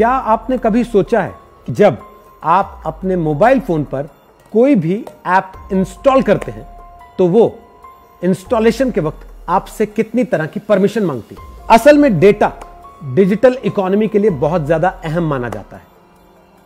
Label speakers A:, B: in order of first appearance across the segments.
A: क्या आपने कभी सोचा है कि जब आप अपने मोबाइल फोन पर कोई भी ऐप इंस्टॉल करते हैं तो वो इंस्टॉलेशन के वक्त आपसे कितनी तरह की परमिशन मांगती है? असल में डेटा डिजिटल इकोनॉमी के लिए बहुत ज्यादा अहम माना जाता है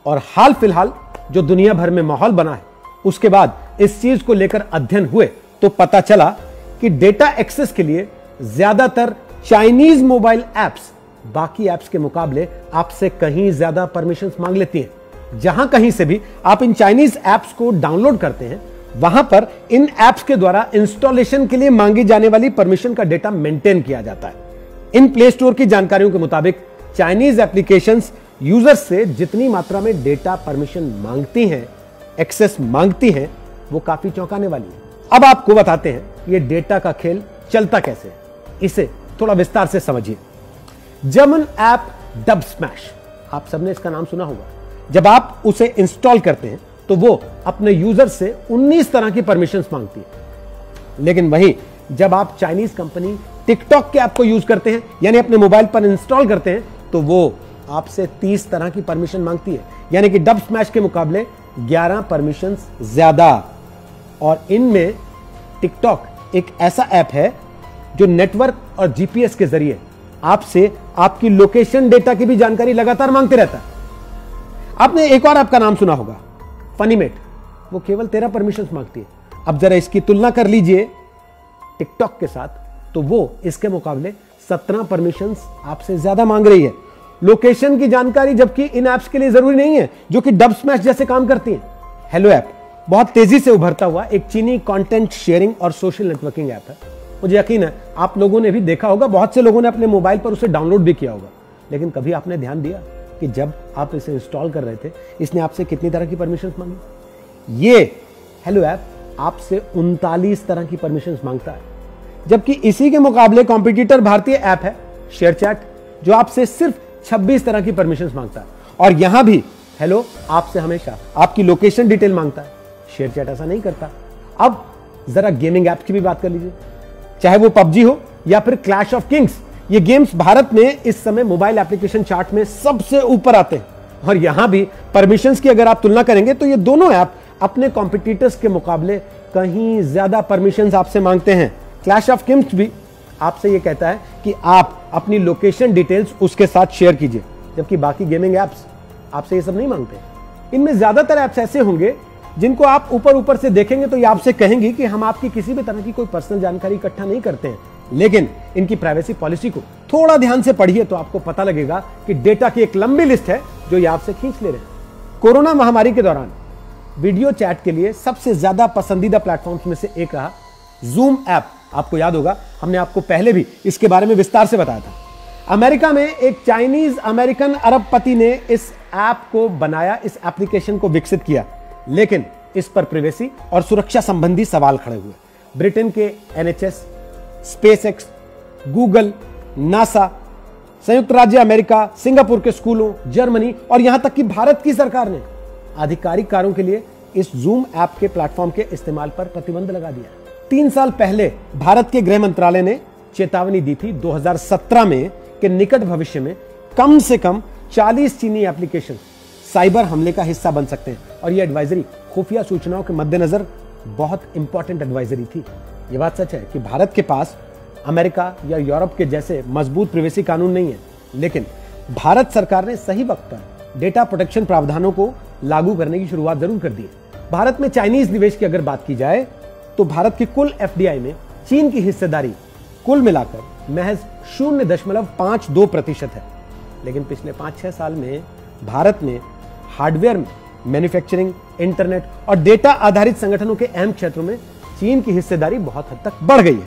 A: और हाल फिलहाल जो दुनिया भर में माहौल बना है उसके बाद इस चीज को लेकर अध्ययन हुए तो पता चला कि डेटा एक्सेस के लिए ज्यादातर चाइनीज मोबाइल ऐप्स बाकी ऐप्स के मुकाबले आपसे कहीं ज्यादा परमिशंस मांग लेती हैं। जहां कहीं से भी आप इन चाइनीज ऐप्स को डाउनलोड करते हैं वहां पर इन ऐप्स के द्वारा इंस्टॉलेशन के लिए मांगी जाने वाली परमिशन का डेटा मेंटेन किया जाता है। इन प्ले स्टोर की जानकारियों के मुताबिक चाइनीज एप्लीकेशंस यूजर्स से जितनी मात्रा में डेटा परमिशन मांगती हैं, एक्सेस मांगती हैं, वो काफी चौंकाने वाली है। अब आपको बताते हैं ये डेटा का खेल चलता कैसे है, इसे थोड़ा विस्तार से समझिए। जर्मन ऐप डब स्मैश, आप सबने इसका नाम सुना होगा। जब आप उसे इंस्टॉल करते हैं तो वो अपने यूजर से 19 तरह की परमिशंस मांगती है। लेकिन वहीं जब आप चाइनीज कंपनी टिकटॉक के ऐप को यूज करते हैं यानी अपने मोबाइल पर इंस्टॉल करते हैं तो वो आपसे 30 तरह की परमिशन मांगती है, यानी कि डब स्मैश के मुकाबले 11 परमिशंस ज्यादा। और इनमें टिकटॉक एक ऐसा ऐप है जो नेटवर्क और जीपीएस के जरिए आपसे आपकी लोकेशन डेटा की भी जानकारी लगातार मांगते रहता है। आपने एक और ऐप का नाम सुना होगा, फनीमेट, वो केवल 13 परमिशंस मांगती है। अब जरा इसकी तुलना कर लीजिए टिकटॉक के साथ, तो वो इसके मुकाबले 17 परमिशंस आपसे ज्यादा मांग रही है। लोकेशन की जानकारी जबकि इन ऐप्स के लिए जरूरी नहीं है जो कि डब स्मैश जैसे काम करती हैं। हेलो ऐप बहुत तेजी से उभरता हुआ एक चीनी कंटेंट शेयरिंग और सोशल नेटवर्किंग ऐप है। मुझे यकीन है आप लोगों ने भी देखा होगा, बहुत से लोगों ने अपने मोबाइल पर उसे डाउनलोड भी किया होगा। लेकिन कभी आपने ध्यान दिया कि जब आप इसे इंस्टॉल कर रहे थे इसने आपसे कितनी तरह की परमिशंस मांगी? ये हेलो ऐप आपसे 39 तरह की परमिशंस मांगता है, जबकि इसी के मुकाबले कॉम्पिटिटर भारतीय ऐप है शेयर चैट जो आपसे सिर्फ 26 तरह की परमिशंस मांगता है। और यहां भी हेलो आपसे हमेशा आपकी लोकेशन डिटेल मांगता है, शेयर चैट ऐसा नहीं करता। अब जरा गेमिंग ऐप की भी बात कर लीजिए, चाहे वो पबजी हो या फिर क्लैश ऑफ किंग्स। ये गेम्स भारत में इस समय मोबाइल एप्लीकेशन चार्ट में सबसे ऊपर आते हैं। और यहां भी परमिशंस की अगर आप तुलना करेंगे तो ये दोनों ऐप अपने कॉम्पिटिटर्स के मुकाबले कहीं ज्यादा परमिशंस आपसे मांगते हैं। क्लैश ऑफ किंग्स भी आपसे ये कहता है कि आप अपनी लोकेशन डिटेल्स उसके साथ शेयर कीजिए, जबकि बाकी गेमिंग ऐप्स आपसे ये सब नहीं मांगते। इनमें ज्यादातर ऐप्स ऐसे होंगे जिनको आप ऊपर से देखेंगे तो ये आपसे कहेंगी कि हम आपकी किसी भी तरह की कोई पर्सनल जानकारी इकट्ठा नहीं करते हैं, लेकिन इनकी प्राइवेसी पॉलिसी को थोड़ा ध्यान से पढ़िए तो आपको पता लगेगा कि डेटा की एक लंबी लिस्ट है जो ये आपसे खींच ले रहे हैं। कोरोना महामारी के दौरान वीडियो चैट के लिए सबसे ज्यादा पसंदीदा प्लेटफॉर्म्स में से एक रहा जूम ऐप। आपको याद होगा हमने आपको पहले भी इसके बारे में विस्तार से बताया था। अमेरिका में एक चाइनीज अमेरिकन अरबपति ने इस ऐप को बनाया, इस एप्लीकेशन को विकसित किया, लेकिन इस पर प्राइवेसी और सुरक्षा संबंधी सवाल खड़े हुए। ब्रिटेन के एनएचएस, स्पेसएक्स, गूगल, नासा, संयुक्त राज्य अमेरिका, सिंगापुर के स्कूलों, जर्मनी और यहां तक कि भारत की सरकार ने आधिकारिक कार्यों के लिए इस जूम ऐप के प्लेटफॉर्म के इस्तेमाल पर प्रतिबंध लगा दिया। 3 साल पहले भारत के गृह मंत्रालय ने चेतावनी दी थी 2017 में कि निकट भविष्य में कम से कम 40 चीनी एप्लीकेशन साइबर हमले का हिस्सा बन सकते हैं। और यह एडवाइजरी खुफिया सूचनाओं के मद्देनजर बहुत इंपॉर्टेंट एडवाइजरी थी। यह बात सच है कि भारत के पास अमेरिका या यूरोप के जैसे मजबूत प्राइवेसी कानून नहीं है, लेकिन भारत सरकार ने सही वक्त पर डेटा प्रोटेक्शन प्रावधानों को लागू करने की शुरुआत जरूर कर दी है। भारत में चाइनीज निवेश की अगर बात की जाए तो भारत की कुल एफडीआई में चीन की हिस्सेदारी कुल मिलाकर महज 0.52% है। लेकिन पिछले 5-6 साल में भारत में हार्डवेयर में मैन्युफैक्चरिंग, इंटरनेट और डेटा आधारित संगठनों के अहम क्षेत्रों में चीन की हिस्सेदारी बहुत हद तक बढ़ गई है।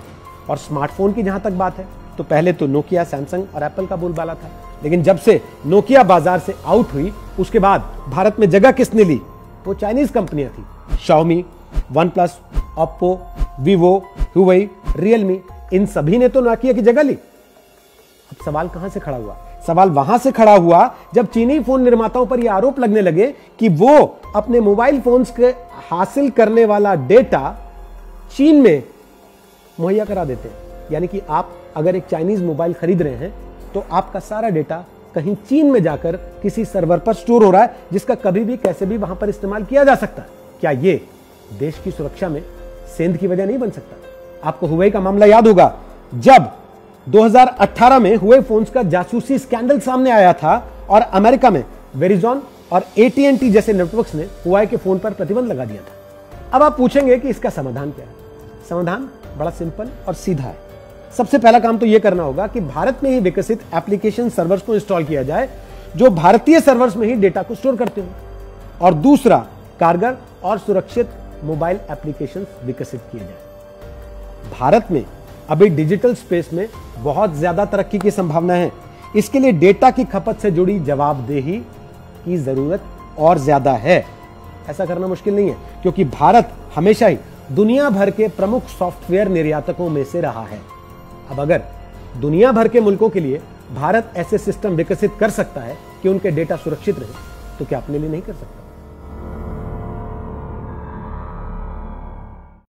A: और स्मार्टफोन की जहां तक बात है तो पहले तो नोकिया, सैमसंग और एप्पल का बोलबाला था, लेकिन जब से नोकिया बाजार से आउट हुई उसके बाद भारत में जगह किसने ली? वो चाइनीज कंपनियां थी। Xiaomi, OnePlus, Oppo, Vivo, Huawei, Realme, इन सभी ने तो नोकिया की जगह ली। अब सवाल कहां से खड़ा हुआ? सवाल वहां से खड़ा हुआ जब चीनी फोन निर्माताओं पर यह आरोप लगने लगे कि वो अपने मोबाइल फोन्स के हासिल करने वाला डेटा चीन में मुहैया करा देते हैं। यानी कि आप अगर एक चाइनीज मोबाइल खरीद रहे हैं तो आपका सारा डेटा कहीं चीन में जाकर किसी सर्वर पर स्टोर हो रहा है, जिसका कभी भी कैसे भी वहां पर इस्तेमाल किया जा सकता है। क्या ये देश की सुरक्षा में सेंध की वजह नहीं बन सकता? आपको हुawei का मामला याद होगा, जब 2018 में हुawei फोन्स का जासूसी स्कैंडल सामने आया था और अमेरिका में वेरिजॉन और AT&T जैसे नेटवर्क्स ने हुawei के फोन पर प्रतिबंध लगा दिया था। अब आप पूछेंगे कि इसका समाधान क्या है? समाधान बड़ा सिंपल और सीधा है। सबसे पहला काम तो यह करना होगा कि भारत में ही विकसित एप्लीकेशन सर्वर्स को इंस्टॉल किया जाए जो भारतीय सर्वर्स में ही डेटा को स्टोर करते हो। और दूसरा, कारगर और सुरक्षित मोबाइल एप्लीकेशंस विकसित किए जाए। भारत में अभी डिजिटल स्पेस में बहुत ज्यादा तरक्की की संभावना है। इसके लिए डेटा की खपत से जुड़ी जवाबदेही की जरूरत और ज्यादा है। ऐसा करना मुश्किल नहीं है, क्योंकि भारत हमेशा ही दुनिया भर के प्रमुख सॉफ्टवेयर निर्यातकों में से रहा है। अब अगर दुनिया भर के मुल्कों के लिए भारत ऐसे सिस्टम विकसित कर सकता है कि उनके डेटा सुरक्षित रहे, तो क्या अपने लिए नहीं कर सकता?